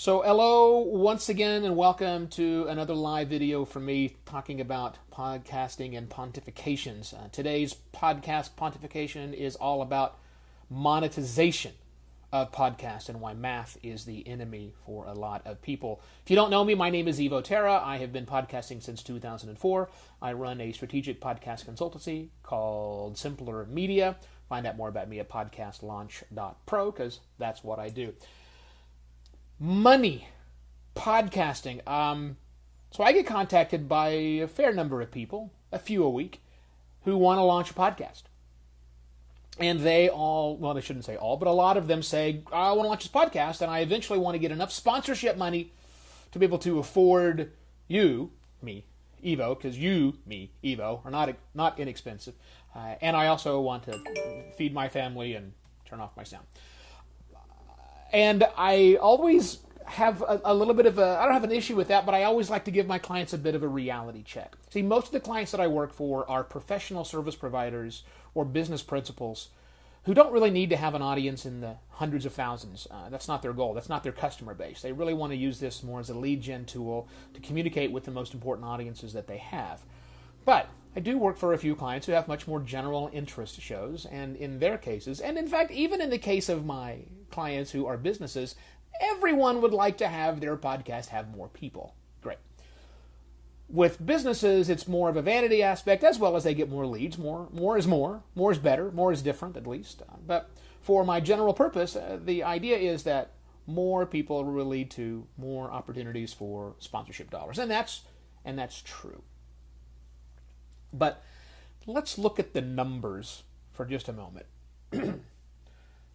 So hello once again and welcome to another live video from me talking about podcasting and pontifications. Today's podcast pontification is all about monetization of podcasts and why math is the enemy for a lot of people. If you don't know me, my name is Ivo Terra. I have been podcasting since 2004. I run a strategic podcast consultancy called Simpler Media. Find out more about me at podcastlaunch.pro because that's what I do. Money, podcasting. So I get contacted by a fair number of people, a few a week, who want to launch a podcast. And they all, well, I shouldn't say all, but a lot of them say, I want to launch this podcast, and I eventually want to get enough sponsorship money to be able to afford you, me, Evo, because you, me, Evo, are not inexpensive. And I also want to feed my family and turn off my sound. And I always have a little bit of I don't have an issue with that, but I always like to give my clients a bit of a reality check. See, most of the clients that I work for are professional service providers or business principals who don't really need to have an audience in the hundreds of thousands. That's not their goal. That's not their customer base. They really want to use this more as a lead gen tool to communicate with the most important audiences that they have. But I do work for a few clients who have much more general interest shows, and in their cases, and in fact, even in the case of my clients who are businesses, everyone would like to have their podcast have more people. Great. With businesses, it's more of a vanity aspect, as well as they get more leads. More is more. More is better. More is different, at least. But for my general purpose, the idea is that more people will lead to more opportunities for sponsorship dollars, and that's true. But let's look at the numbers for just a moment.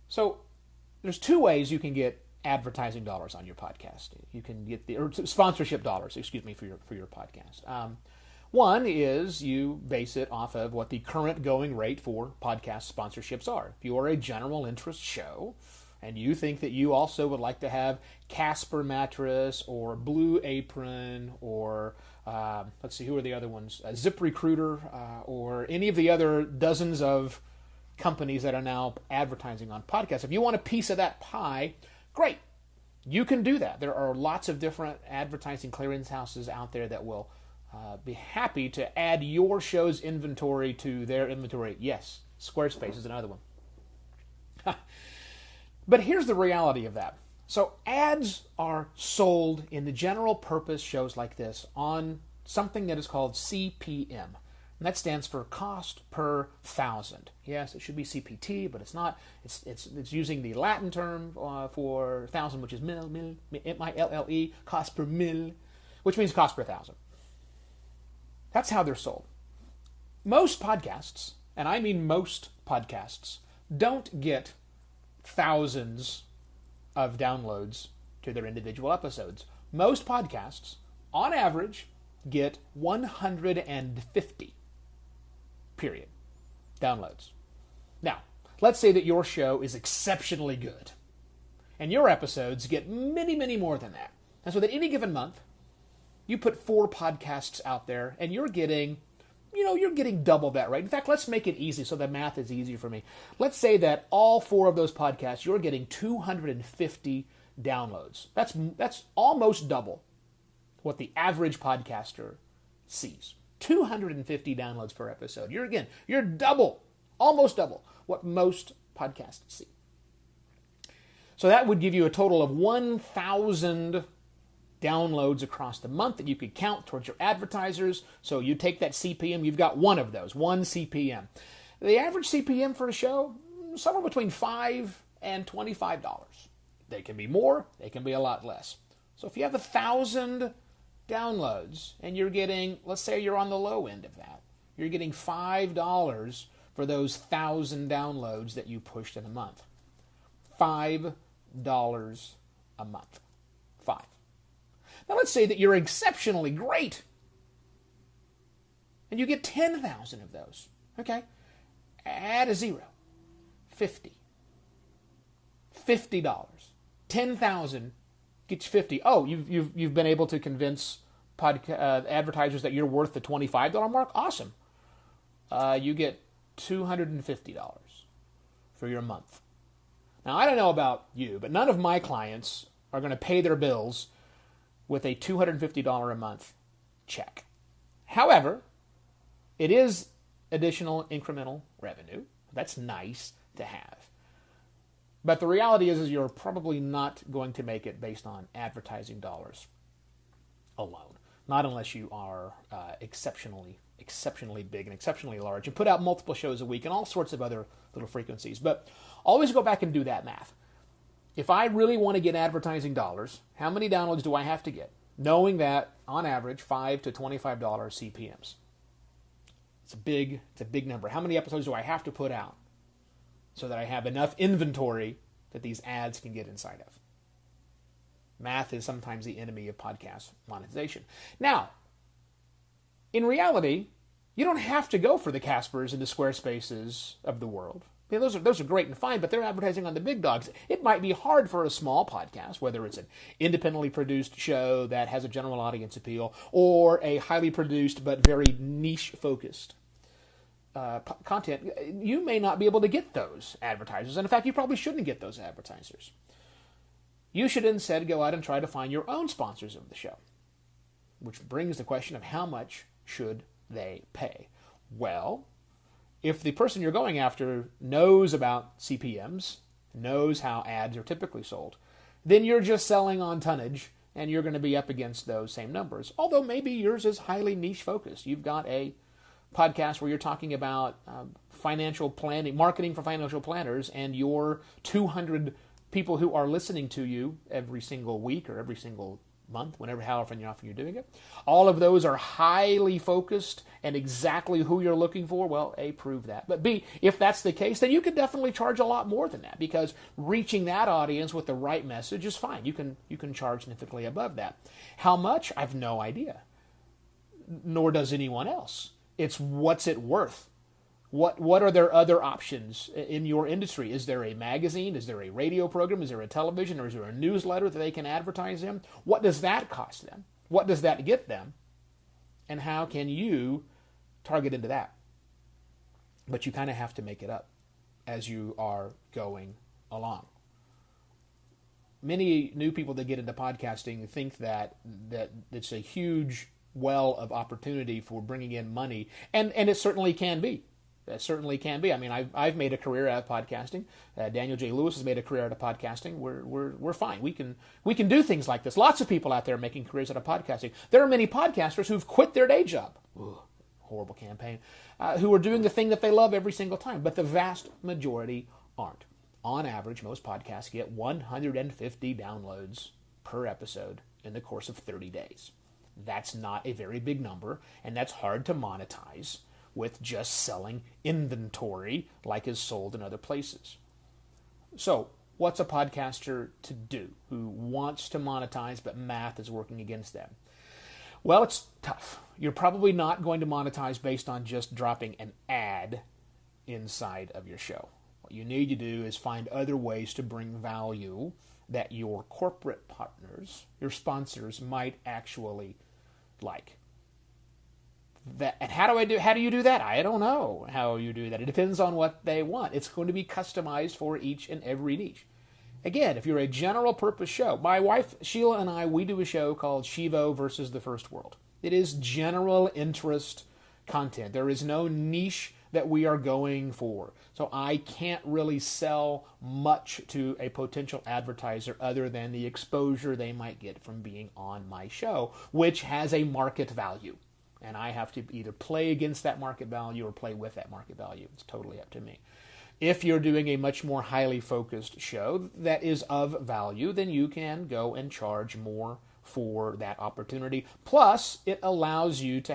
So there's two ways you can get advertising dollars on your podcast. You can get or sponsorship dollars, for your podcast. One is you base it off of what the current going rate for podcast sponsorships are. If you are a general interest show and you think that you also would like to have Casper mattress or Blue Apron or let's see, who are the other ones? ZipRecruiter or any of the other dozens of companies that are now advertising on podcasts. If you want a piece of that pie, great. You can do that. There are lots of different advertising clearinghouses out there that will be happy to add your show's inventory to their inventory. Yes, Squarespace is another one. But here's the reality of that. So ads are sold in the general purpose shows like this on something that is called CPM. And that stands for cost per thousand. Yes, it should be CPT, but it's not. It's using the Latin term for thousand, which is mille, M-I-L-L-E, cost per mille, which means cost per thousand. That's how they're sold. Most podcasts, and I mean most podcasts, don't get thousands of downloads to their individual episodes. Most podcasts, on average, get 150, period, downloads. Now, let's say that your show is exceptionally good, and your episodes get many, many more than that. And so that any given month, you put 4 podcasts out there, and you're getting double that, right? In fact, let's make it easy so the math is easier for me. Let's say that all 4 of those podcasts, you're getting 250 downloads. That's almost double what the average podcaster sees. 250 downloads per episode. You're double, almost double what most podcasts see. So that would give you a total of 1,000 downloads across the month that you could count towards your advertisers. So you take that CPM, you've got one of those, one CPM. The average CPM for a show, somewhere between $5 and $25. They can be more, they can be a lot less. So if you have 1,000 downloads and you're getting, let's say you're on the low end of that, you're getting $5 for those 1,000 downloads that you pushed in a month. $5 a month. 5. Now let's say that you're exceptionally great and you get 10,000 of those. Okay? Add a zero. 50. $50. 10,000 gets you 50. Oh, you've been able to convince advertisers that you're worth the $25 mark? Awesome. You get $250 for your month. Now, I don't know about you, but none of my clients are going to pay their bills with a $250 a month check. However, it is additional incremental revenue. That's nice to have. But the reality is you're probably not going to make it based on advertising dollars alone. Not unless you are exceptionally big and exceptionally large and put out multiple shows a week and all sorts of other little frequencies. But always go back and do that math. If I really want to get advertising dollars, how many downloads do I have to get? Knowing that, on average, $5 to $25 CPMs. It's a big number. How many episodes do I have to put out so that I have enough inventory that these ads can get inside of? Math is sometimes the enemy of podcast monetization. Now, in reality, you don't have to go for the Caspers and the Squarespaces of the world. I mean, those are great and fine, but they're advertising on the big dogs. It might be hard for a small podcast, whether it's an independently produced show that has a general audience appeal or a highly produced but very niche-focused content. You may not be able to get those advertisers, and in fact, you probably shouldn't get those advertisers. You should instead go out and try to find your own sponsors of the show, which brings the question of how much should they pay? Well, if the person you're going after knows about CPMs, knows how ads are typically sold, then you're just selling on tonnage, and you're going to be up against those same numbers. Although maybe yours is highly niche focused. You've got a podcast where you're talking about financial planning, marketing for financial planners, and your 200 people who are listening to you every single week or every single month, however often you're doing it. All of those are highly focused and exactly who you're looking for. Well, A, prove that. But B, if that's the case, then you could definitely charge a lot more than that, because reaching that audience with the right message is fine. You can charge significantly above that. How much? I've no idea. Nor does anyone else. It's what's it worth. What are their other options in your industry? Is there a magazine? Is there a radio program? Is there a television? Or is there a newsletter that they can advertise in? What does that cost them? What does that get them? And how can you target into that? But you kind of have to make it up as you are going along. Many new people that get into podcasting think that it's a huge well of opportunity for bringing in money, and it certainly can be. That certainly can be. I mean, I've made a career out of podcasting. Daniel J. Lewis has made a career out of podcasting. We're fine. We can do things like this. Lots of people out there making careers out of podcasting. There are many podcasters who've quit their day job. Ugh, horrible campaign. Who are doing the thing that they love every single time. But the vast majority aren't. On average, most podcasts get 150 downloads per episode in the course of 30 days. That's not a very big number, and that's hard to monetize with just selling inventory like is sold in other places. So, what's a podcaster to do who wants to monetize but math is working against them? Well, it's tough. You're probably not going to monetize based on just dropping an ad inside of your show. What you need to do is find other ways to bring value that your corporate partners, your sponsors, might actually like. And how do you do that? I don't know how you do that. It depends on what they want. It's going to be customized for each and every niche. Again, if you're a general purpose show, my wife Sheila and I, we do a show called Shivo versus the First World. It is general interest content. There is no niche that we are going for. So I can't really sell much to a potential advertiser other than the exposure they might get from being on my show, which has a market value. And I have to either play against that market value or play with that market value. It's totally up to me. If you're doing a much more highly focused show that is of value, then you can go and charge more for that opportunity. Plus, it allows you to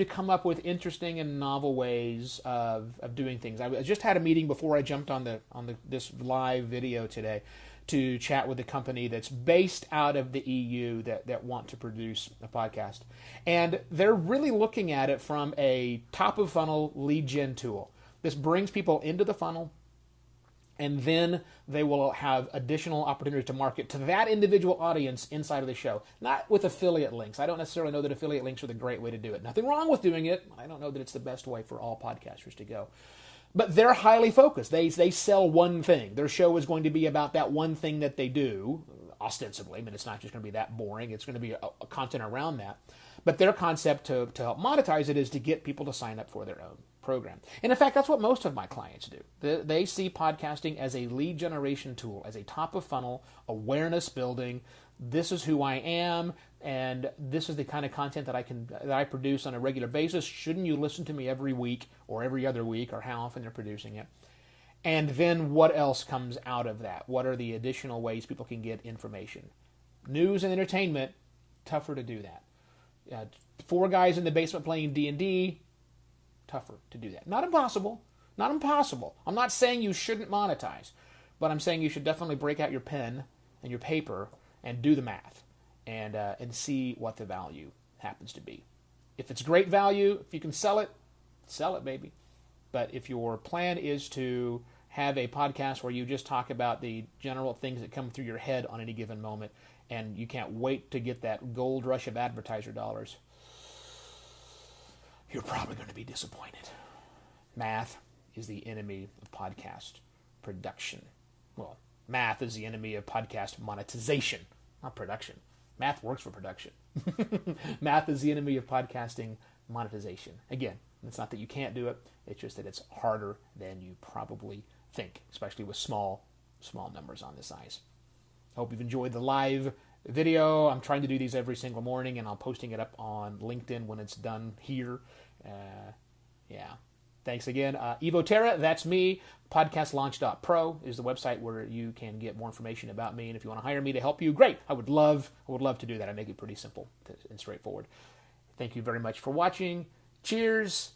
come up with interesting and novel ways of doing things. I just had a meeting before I jumped on this live video today to chat with a company that's based out of the EU that want to produce a podcast. And they're really looking at it from a top-of-funnel lead gen tool. This brings people into the funnel, and then they will have additional opportunities to market to that individual audience inside of the show. Not with affiliate links. I don't necessarily know that affiliate links are the great way to do it. Nothing wrong with doing it. I don't know that it's the best way for all podcasters to go. But they're highly focused. They sell one thing. Their show is going to be about that one thing that they do, ostensibly. I mean, it's not just going to be that boring. It's going to be a content around that. But their concept to help monetize it is to get people to sign up for their own program. And in fact, that's what most of my clients do. They see podcasting as a lead generation tool, as a top of funnel, awareness building. This is who I am, and this is the kind of content that I produce on a regular basis. Shouldn't you listen to me every week or every other week, or how often they're producing it? And then what else comes out of that? What are the additional ways people can get information? News and entertainment, tougher to do that. 4 guys in the basement playing D&D, tougher to do that. Not impossible. Not impossible. I'm not saying you shouldn't monetize, but I'm saying you should definitely break out your pen and your paper and do the math and see what the value happens to be. If it's great value, if you can sell it, baby. But if your plan is to have a podcast where you just talk about the general things that come through your head on any given moment, and you can't wait to get that gold rush of advertiser dollars, you're probably going to be disappointed. Math is the enemy of podcast production. Well, math is the enemy of podcast monetization, not production. Math works for production. Math is the enemy of podcasting monetization. Again, it's not that you can't do it. It's just that it's harder than you probably think, especially with small numbers on this size. I hope you've enjoyed the live video. I'm trying to do these every single morning, and I'm posting it up on LinkedIn when it's done here. Yeah. Thanks again. Evo Terra, that's me. Podcastlaunch.pro is the website where you can get more information about me. And if you want to hire me to help you, great. I would love to do that. I make it pretty simple and straightforward. Thank you very much for watching. Cheers.